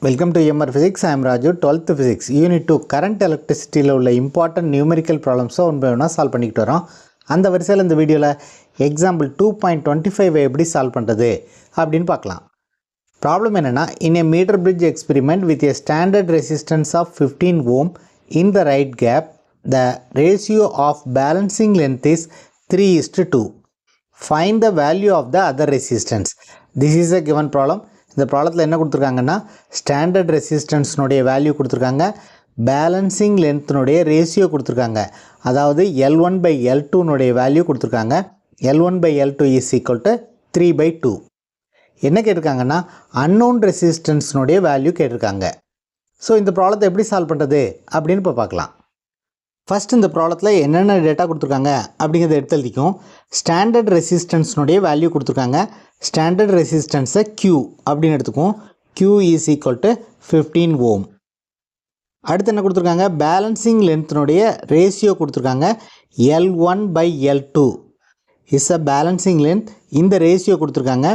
Welcome to EMR Physics. I am Raju, 12th Physics. Unit 2 Current Electricity உள்ள important numerical problems one by ஒன்றா solve பண்ணிக்கிட்டு வரோம். அந்த வரிசையில் இந்த வீடியோவில் எக்ஸாம்பிள் 2.25 எப்படி சால்வ் பண்ணுறது அப்படின்னு பார்க்கலாம். ப்ராப்ளம் என்னென்னா, in a meter bridge experiment with a standard resistance of 15 ohm in the right gap, the ratio of balancing length is 3:2. Find the value of the other resistance. This is a given problem. இந்த ப்ராப்ளத்தில் என்ன கொடுத்துருக்காங்கன்னா, standard ரெசிஸ்டன்ஸ்னுடைய value கொடுத்துருக்காங்க, balancing லென்த்னுடைய ratio கொடுத்துருக்காங்க. அதாவது L1/L2னுடைய value கொடுத்துருக்காங்க. L1/L2 is equal to 3/2. என்ன கேட்டிருக்காங்கன்னா, unknown ரெசிஸ்டன்ஸ்னுடைய value கேட்டிருக்காங்க. ஸோ இந்த ப்ராப்ளத்தை எப்படி சால்வ் பண்ணுறது அப்படின்னு இப்போ பார்க்கலாம். ஃபஸ்ட் இந்த ப்ராப்ளத்தில் என்னென்ன டேட்டா கொடுத்துருக்காங்க அப்படிங்கிறத எடுத்து எழுதிக்கும். ஸ்டாண்டர்ட் ரெசிஸ்டன்ஸ்னுடைய வேல்யூ கொடுத்துருக்காங்க. ஸ்டாண்டர்ட் ரெசிஸ்டன்ஸை Q அப்படின்னு எடுத்துக்கும். Q is equal to 15 ohm. அடுத்து என்ன கொடுத்துருக்காங்க, பேலன்சிங் லென்த்னுடைய ரேஷியோ கொடுத்துருக்காங்க. L1/L2 is a balancing length. இந்த ரேஷியோ கொடுத்துருக்காங்க.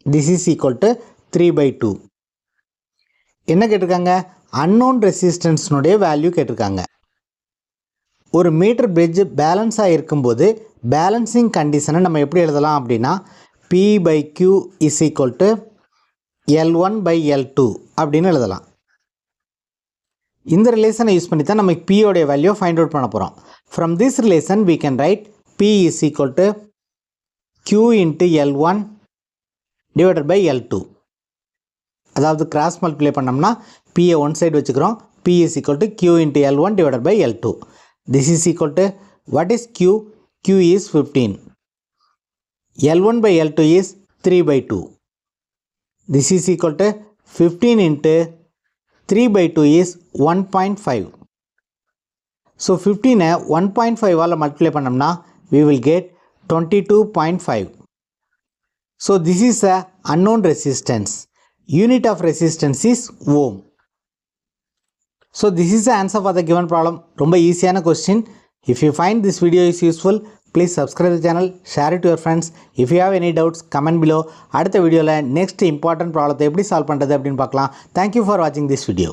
This is equal to 3/2. என்ன கேட்டிருக்காங்க, அன்னோன் ரெசிஸ்டன்ஸ்னுடைய வேல்யூ கேட்டிருக்காங்க. ஒரு மீட்டர் பிரிட்ஜ் பேலன்ஸாக இருக்கும்போது பேலன்சிங் கண்டிஷனை நம்ம எப்படி எழுதலாம் அப்படின்னா, P/Q is equal to L1/L2 அப்படின்னு எழுதலாம். இந்த ரிலேஷனை யூஸ் பண்ணி தான் நம்ம Pயோடைய வேல்யூ ஃபைண்ட் அவுட் பண்ண போகிறோம். From this relation we can write P is equal to Q into L1 divided by L2. அதாவது கிராஸ் மல்டிப்ளை பண்ணோம்னா Pயை ஒன் சைடு வச்சுக்கிறோம். P is equal to Q into L1 divided by L2. This is equal to, what is Q? Q is 15. L1/L2 is 3/2. This is equal to 15 into 3/2 is 1.5. So 15 1.5 all multiply பண்ணோம்னா we will get 22.5. So this is a unknown resistance. Unit of resistance is ohm. So this is the answer for the given problem. ரொம்ப ஈஸியான question. If you find this video is useful, please subscribe the channel, share it to your friends. If you have any doubts, comment below. அடுத்த வீடியோவில் next important problem எப்படி solve பண்ணுறது அப்படின்னு பார்க்கலாம். Thank you for watching this video.